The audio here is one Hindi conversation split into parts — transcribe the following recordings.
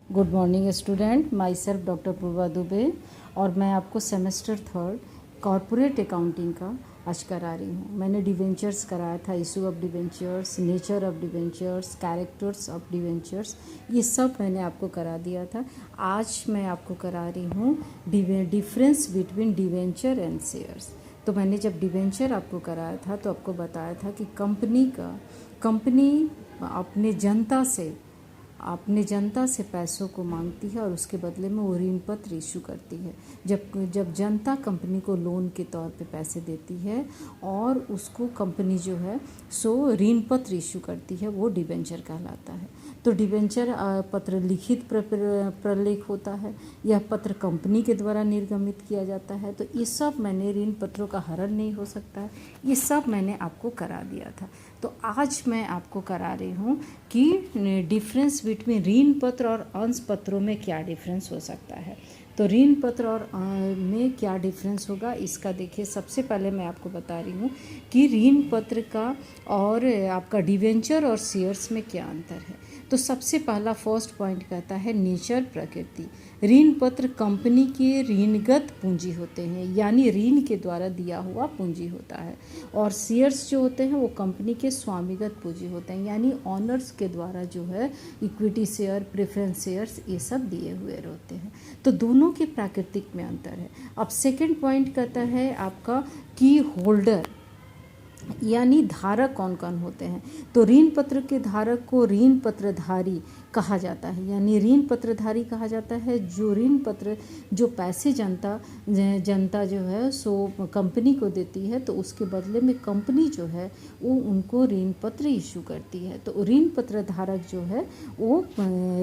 Good morning student, my self doctor Purva Dubey और मैं आपको सेमेस्टर थर्ड कॉरपोरेट अकाउंटिंग का आज करा रही हूँ। मैंने डिवेंचर्स कराया था, issue of debentures, nature of debentures, characters of debentures, ये सब मैंने आपको करा दिया था। आज मैं आपको करा रही हूँ difference between debenture and shares. तो मैंने जब डिवेंचर आपको कराया था तो आपको बताया था कि कंपनी अपने जनता से पैसों को मांगती है और उसके बदले में वो ऋण पत्र इशू करती है। जब जनता कंपनी को लोन के तौर पे पैसे देती है और उसको कंपनी जो है सो ऋण पत्र इशू करती है, वो डिबेंचर कहलाता है। तो डिबेंचर पत्र लिखित प्रलेख होता है। यह पत्र कंपनी के द्वारा निर्गमित किया जाता है। तो ये सब मैंने ऋण पत्रों का हरण नहीं हो सकता है, ये सब मैंने आपको करा दिया था। तो आज मैं आपको करा रही हूँ कि डिफरेंस बिटवीन ऋण पत्र और अंश पत्रों में क्या डिफरेंस हो सकता है। तो ऋण पत्र और में क्या डिफरेंस होगा इसका देखिए। सबसे पहले मैं आपको बता रही हूँ कि ऋण पत्र का और आपका डिवेंचर और शेयर्स में क्या अंतर है। तो सबसे पहला फर्स्ट पॉइंट कहता है नेचर, प्रकृति। ऋण पत्र कंपनी के ऋणगत पूंजी होते हैं, यानी ऋण के द्वारा दिया हुआ पूंजी होता है, और शेयर्स जो होते हैं वो कंपनी के स्वामीगत पूंजी होते हैं, यानी ऑनर्स के द्वारा जो है इक्विटी शेयर, प्रेफरेंस शेयर्स, ये सब दिए हुए रहते हैं। तो दोनों के प्राकृतिक में अंतर है। अब सेकंड पॉइंट कहता है आपका की होल्डर, यानी धारक कौन कौन होते हैं। तो ऋण पत्र के धारक को ऋण पत्रधारी कहा जाता है, यानी ऋण पत्रधारी कहा जाता है जो ऋण पत्र जो पैसे जनता जो है सो कंपनी को देती है, तो उसके बदले में कंपनी जो है वो उनको ऋण पत्र इशू करती है। तो ऋण पत्रधारक जो है वो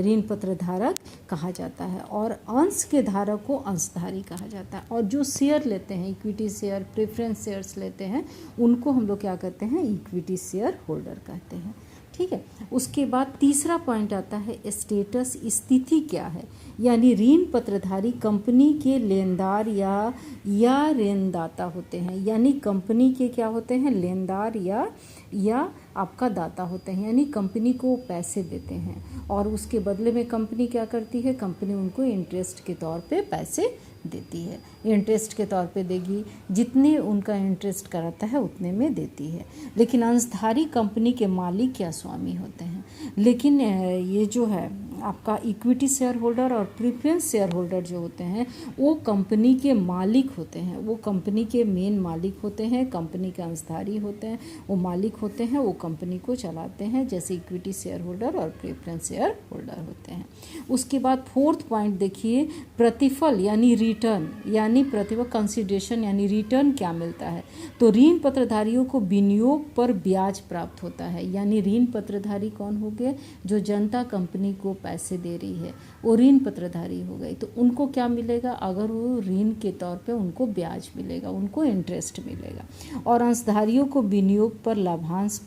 ऋण पत्रधारक कहा जाता है, और अंश के धारक को अंशधारी कहा जाता है। और जो शेयर लेते हैं, इक्विटी शेयर, प्रेफरेंस शेयर्स लेते हैं, उनको हम लोग क्या कहते हैं, इक्विटी शेयर होल्डर कहते हैं। ठीक है। उसके बाद तीसरा पॉइंट आता है स्टेटस, स्थिति क्या है, यानी ऋण पत्रधारी कंपनी के लेनदार या ऋणदाता होते हैं, यानी कंपनी के क्या होते हैं, लेनदार या आपका दाता होते हैं, यानी कंपनी को पैसे देते हैं और उसके बदले में कंपनी क्या करती है, कंपनी उनको इंटरेस्ट के तौर पे पैसे देती है। इंटरेस्ट के तौर पे देगी, जितने उनका इंटरेस्ट कराता है उतने में देती है। लेकिन अंशधारी कंपनी के मालिक या स्वामी होते हैं। लेकिन ये जो है आपका इक्विटी शेयर होल्डर और प्रेफरेंस शेयर होल्डर जो होते हैं वो कंपनी के मालिक होते हैं, वो कंपनी के मेन मालिक होते हैं, कंपनी के अंशधारी होते हैं, वो मालिक होते हैं, वो कंपनी को चलाते हैं, जैसे इक्विटी शेयर होल्डर और प्रेफरेंस शेयर होल्डर होते हैं। उसके बाद फोर्थ पॉइंट देखिए, प्रतिफल यानी रिटर्न, यानी प्रतिफल कंसिडरेशन, यानी रिटर्न क्या मिलता है। तो ऋण पत्रधारियों को विनियोग पर ब्याज प्राप्त होता है, यानी ऋण पत्रधारी कौन हो गए, जो जनता कंपनी को पैसे दे रही है वो ऋण पत्रधारी हो गई। तो उनको क्या मिलेगा, अगर वो ऋण के तौर पे उनको ब्याज मिलेगा, उनको इंटरेस्ट मिलेगा। और अंशधारियों को विनियोग पर लाभांश,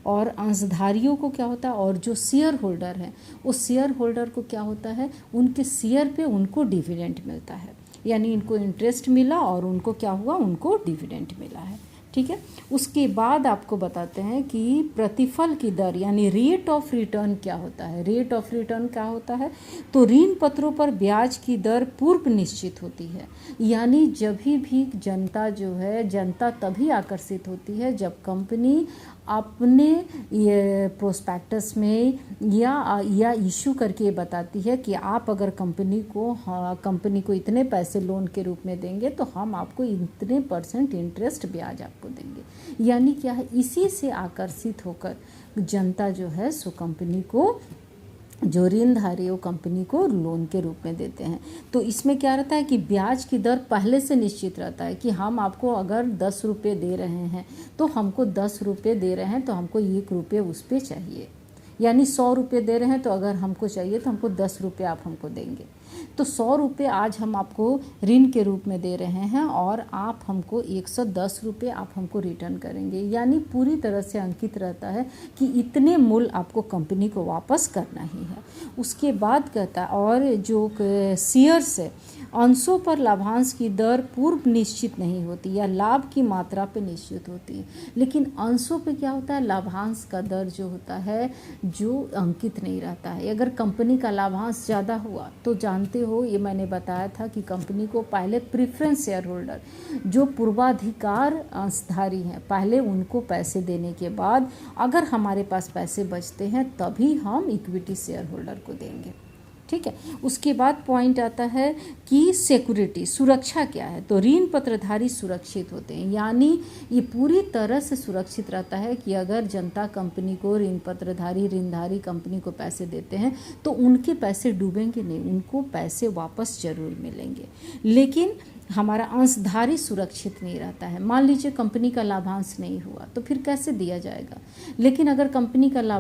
और अंशधारियों को क्या होता है, और जो शेयर होल्डर है उस शेयर होल्डर को क्या होता है, उनके शेयर पे उनको डिविडेंड मिलता है, यानी इनको इंटरेस्ट मिला और उनको क्या हुआ, उनको डिविडेंड मिला है। ठीक है। उसके बाद आपको बताते हैं कि प्रतिफल की दर यानी रेट ऑफ रिटर्न क्या होता है। रेट ऑफ रिटर्न क्या होता है, तो ऋण पत्रों पर ब्याज की दर पूर्व निश्चित होती है, यानी जब भी जनता जो है, जनता तभी आकर्षित होती है जब कंपनी अपने ये प्रोस्पेक्टस में या इशू करके बताती है कि आप अगर कंपनी को इतने पैसे लोन के रूप में देंगे तो हम आपको इतने % इंटरेस्ट ब्याज आपको देंगे। यानी क्या है, इसी से आकर्षित होकर जनता जो है सो कंपनी को, जो ऋणधारी वो कंपनी को लोन के रूप में देते हैं। तो इसमें क्या रहता है कि ब्याज की दर पहले से निश्चित रहता है कि हम आपको अगर 10 रुपये दे रहे हैं तो हमको 10 रुपये दे रहे हैं तो हमको 1 रुपये उस पर चाहिए, यानी 100 रुपये दे रहे हैं तो अगर हमको चाहिए तो हमको 10 रुपये आप हमको देंगे। तो 100 रुपये आज हम आपको ऋण के रूप में दे रहे हैं और आप हमको 110 रुपये आप हमको रिटर्न करेंगे, यानी पूरी तरह से अंकित रहता है कि इतने मूल्य आपको कंपनी को वापस करना ही है। उसके बाद कहता है, और जो शेयर्स है अंशों पर लाभांश की दर पूर्व निश्चित नहीं होती या लाभ की मात्रा पे निश्चित होती है, लेकिन अंशों पे क्या होता है, लाभांश का दर जो होता है जो अंकित नहीं रहता है। अगर कंपनी का लाभांश ज़्यादा हुआ तो जानते हो, ये मैंने बताया था कि कंपनी को पहले प्रेफरेंस शेयर होल्डर जो पूर्वाधिकार अंशधारी हैं पहले उनको पैसे देने के बाद अगर हमारे पास पैसे बचते हैं तभी हम इक्विटी शेयर होल्डर को देंगे। ठीक है, उसके बाद पॉइंट आता है कि सिक्योरिटी सुरक्षा क्या है। तो ऋण पत्रधारी सुरक्षित होते हैं, यानी ये पूरी तरह से सुरक्षित रहता है कि अगर जनता कंपनी को ऋण पत्रधारी ऋणधारी कंपनी को पैसे देते हैं तो उनके पैसे डूबेंगे नहीं, उनको पैसे वापस जरूर मिलेंगे। लेकिन हमारा अंशधारी सुरक्षित नहीं रहता है। मान लीजिए कंपनी का लाभांश नहीं हुआ तो फिर कैसे दिया जाएगा, लेकिन अगर कंपनी का लाभ